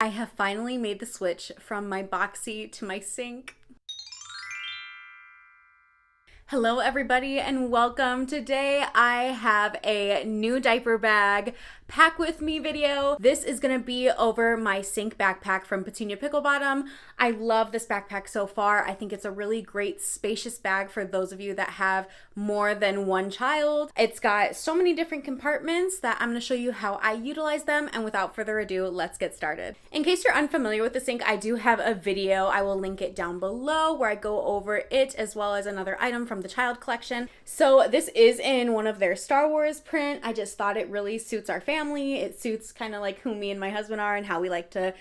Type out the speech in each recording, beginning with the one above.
I have finally made the switch from my boxy to my sink. Hello everybody and welcome. Today I have a new diaper bag pack with me video. This is gonna be over my sink backpack from Petunia Pickle. I love this backpack so far. I think it's a really great spacious bag for those of you that have more than one child. It's got so many different compartments that I'm gonna show you how I utilize them, and without further ado, let's get started. In case you're unfamiliar with the sink, I do have a video. I will link it down below where I go over it as well as another item from the child collection. So this is in one of their Star Wars print. I just thought it really suits our family. It suits kind of like who me and my husband are and how we like to,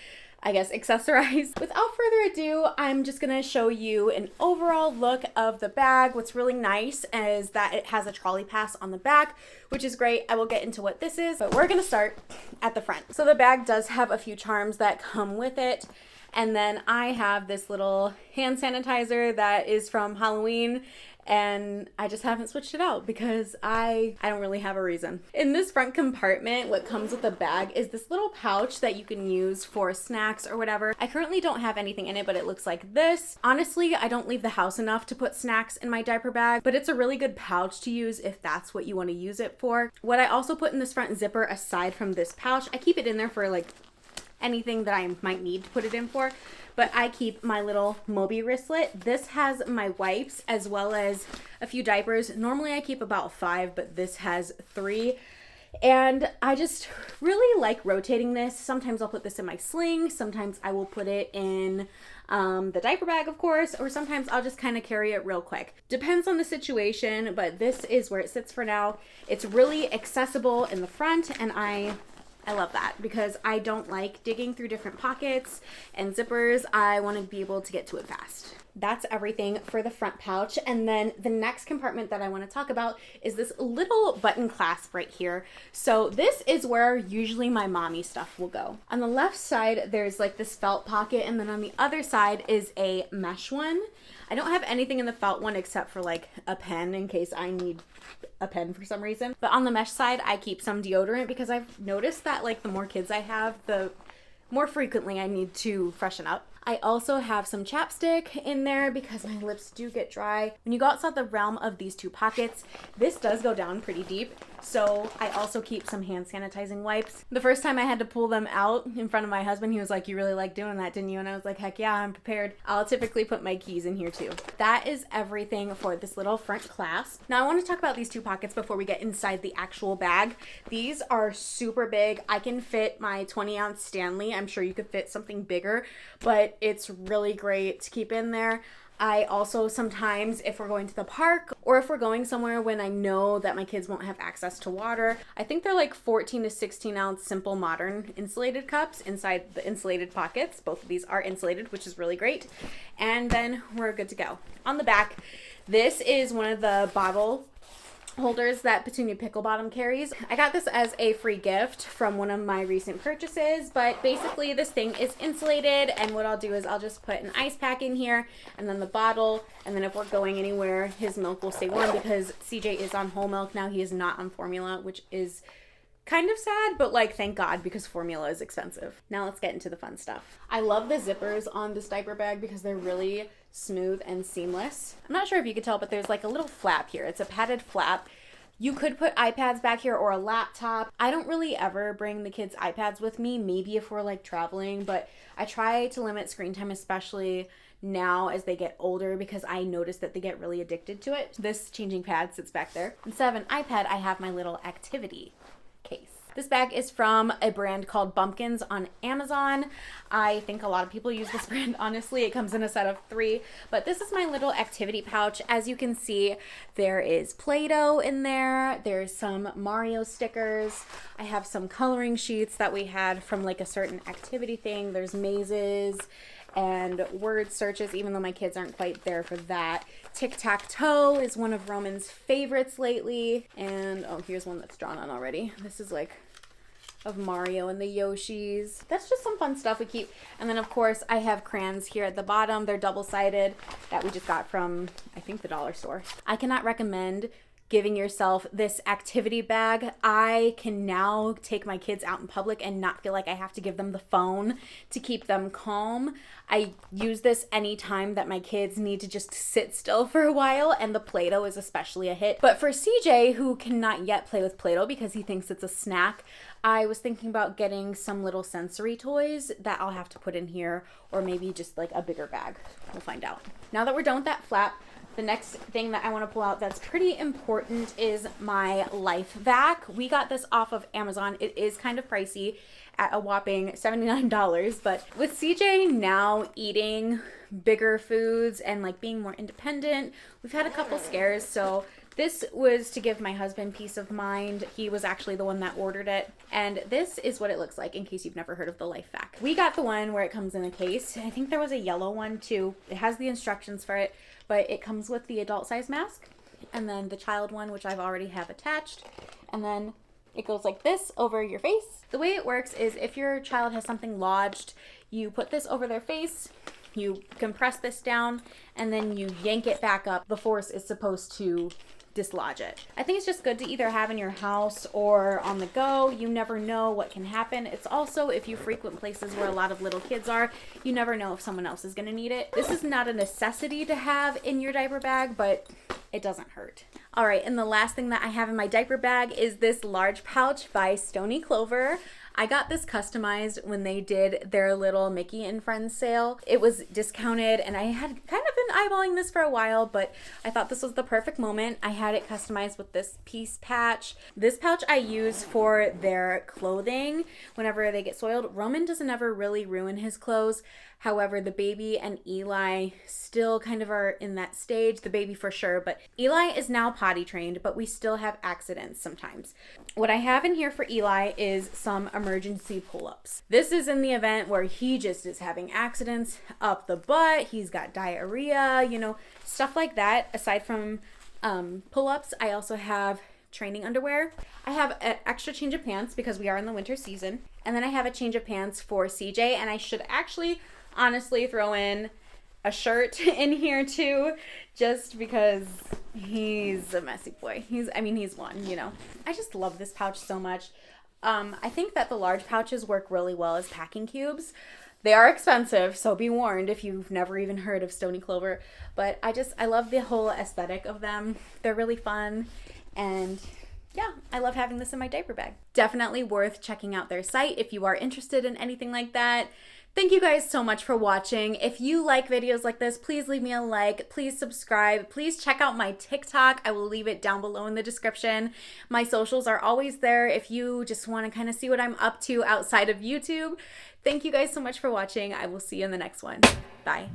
I guess, accessorize. Without further ado, I'm just gonna show you an overall look of the bag. What's really nice is that it has a trolley pass on the back, which is great. I will get into what this is, but we're gonna start at the front. So the bag does have a few charms that come with it. And then I have this little hand sanitizer that is from Halloween, and I just haven't switched it out because I don't really have a reason. In this front compartment, what comes with the bag is this little pouch that you can use for snacks or whatever. I currently don't have anything in it, but it looks like this. Honestly, I don't leave the house enough to put snacks in my diaper bag, but it's a really good pouch to use if that's what you want to use it for. What I also put in this front zipper, aside from this pouch, I keep it in there for like anything that I might need to put it in for, but I keep my little Moby wristlet. This has my wipes as well as a few diapers. Normally I keep about 5, but this has 3. And I just really like rotating this. Sometimes I'll put this in my sling. Sometimes I will put it in the diaper bag, of course, or sometimes I'll just kind of carry it real quick. Depends on the situation, but this is where it sits for now. It's really accessible in the front, and I love that because I don't like digging through different pockets and zippers. I want to be able to get to it fast. That's everything for the front pouch. And then the next compartment that I want to talk about is this little button clasp right here. So this is where usually my mommy stuff will go. On the left side, there's like this felt pocket, and then on the other side is a mesh one. I don't have anything in the felt one except for like a pen in case I need a pen for some reason. But on the mesh side, I keep some deodorant because I've noticed that like the more kids I have, the more frequently I need to freshen up. I also have some chapstick in there because my lips do get dry. When you go outside the realm of these two pockets, this does go down pretty deep. So I also keep some hand sanitizing wipes. The first time I had to pull them out in front of my husband, he was like, "You really like doing that, didn't you?" And I was like, "Heck yeah, I'm prepared." I'll typically put my keys in here too. That is everything for this little front clasp. Now I want to talk about these two pockets before we get inside the actual bag. These are super big. I can fit my 20-ounce Stanley. I'm sure you could fit something bigger, but it's really great to keep in there. I also sometimes, if we're going to the park or if we're going somewhere when I know that my kids won't have access to water, I think they're like 14 to 16 ounce simple modern insulated cups inside the insulated pockets. Both of these are insulated, which is really great. And then we're good to go. On the back, this is one of the bottle holders that Petunia Pickle carries. I got this as a free gift from one of my recent purchases, but basically this thing is insulated, and what I'll do is I'll just put an ice pack in here and then the bottle, and then if we're going anywhere, his milk will stay warm because CJ is on whole milk now. He is not on formula, which is kind of sad, but like thank God because formula is expensive. Now let's get into the fun stuff. I love the zippers on this diaper bag because they're really smooth and seamless. I'm not sure if you could tell, but there's like a little flap here. It's a padded flap. You could put iPads back here or a laptop. I don't really ever bring the kids' iPads with me, maybe if we're like traveling, but I try to limit screen time, especially now as they get older, because I notice that they get really addicted to it. This changing pad sits back there. Instead of an iPad, I have my little activity case. This bag is from a brand called Bumpkins on Amazon. I think a lot of people use this brand, honestly. It comes in a set of 3, but this is my little activity pouch. As you can see, there is Play-Doh in there. There's some Mario stickers. I have some coloring sheets that we had from like a certain activity thing. There's mazes and word searches, even though my kids aren't quite there for that. Tic-tac-toe is one of Roman's favorites lately. And oh, here's one that's drawn on already. This is like of Mario and the Yoshis. That's just some fun stuff we keep. And then of course I have crayons here at the bottom. They're double-sided that we just got from, I think, the dollar store. I cannot recommend giving yourself this activity bag. I can now take my kids out in public and not feel like I have to give them the phone to keep them calm. I use this anytime that my kids need to just sit still for a while, and the Play-Doh is especially a hit. But for CJ, who cannot yet play with Play-Doh because he thinks it's a snack, I was thinking about getting some little sensory toys that I'll have to put in here, or maybe just like a bigger bag. We'll find out. Now that we're done with that flap, the next thing that I want to pull out that's pretty important is my Life Vac. We got this off of Amazon. It is kind of pricey at a whopping $79, but with CJ now eating bigger foods and like being more independent, we've had a couple scares, so this was to give my husband peace of mind. He was actually the one that ordered it. And this is what it looks like in case you've never heard of the Life Vac. We got the one where it comes in a case. I think there was a yellow one too. It has the instructions for it, but it comes with the adult size mask and then the child one, which I've already have attached. And then it goes like this over your face. The way it works is if your child has something lodged, you put this over their face, you compress this down, and then you yank it back up. The force is supposed to dislodge it. I think it's just good to either have in your house or on the go. You never know what can happen. It's also, if you frequent places where a lot of little kids are, you never know if someone else is going to need it. This is not a necessity to have in your diaper bag, but it doesn't hurt. All right, and the last thing that I have in my diaper bag is this large pouch by Stony Clover. I got this customized when they did their little Mickey and Friends sale. It was discounted and I had kind of been eyeballing this for a while, but I thought this was the perfect moment. I had it customized with this piece patch. This pouch I use for their clothing whenever they get soiled. Roman doesn't ever really ruin his clothes. However, the baby and Eli still kind of are in that stage. The baby for sure, but Eli is now potty trained, but we still have accidents sometimes. What I have in here for Eli is some emergency pull-ups. This is in the event where he just is having accidents up the butt. He's got diarrhea, you know, stuff like that. Aside from pull-ups, I also have training underwear. I have an extra change of pants because we are in the winter season. And then I have a change of pants for CJ, and I should actually honestly throw in a shirt in here too, just because he's a messy boy. He's one, you know. I just love this pouch so much. I think that the large pouches work really well as packing cubes. They are expensive, so be warned if you've never even heard of Stony Clover, but I love the whole aesthetic of them. They're really fun, and yeah, I love having this in my diaper bag. Definitely worth checking out their site if you are interested in anything like that. Thank you guys so much for watching. If you like videos like this, please leave me a like, please subscribe, please check out my TikTok. I will leave it down below in the description. My socials are always there if you just want to kind of see what I'm up to outside of YouTube. Thank you guys so much for watching. I will see you in the next one. Bye.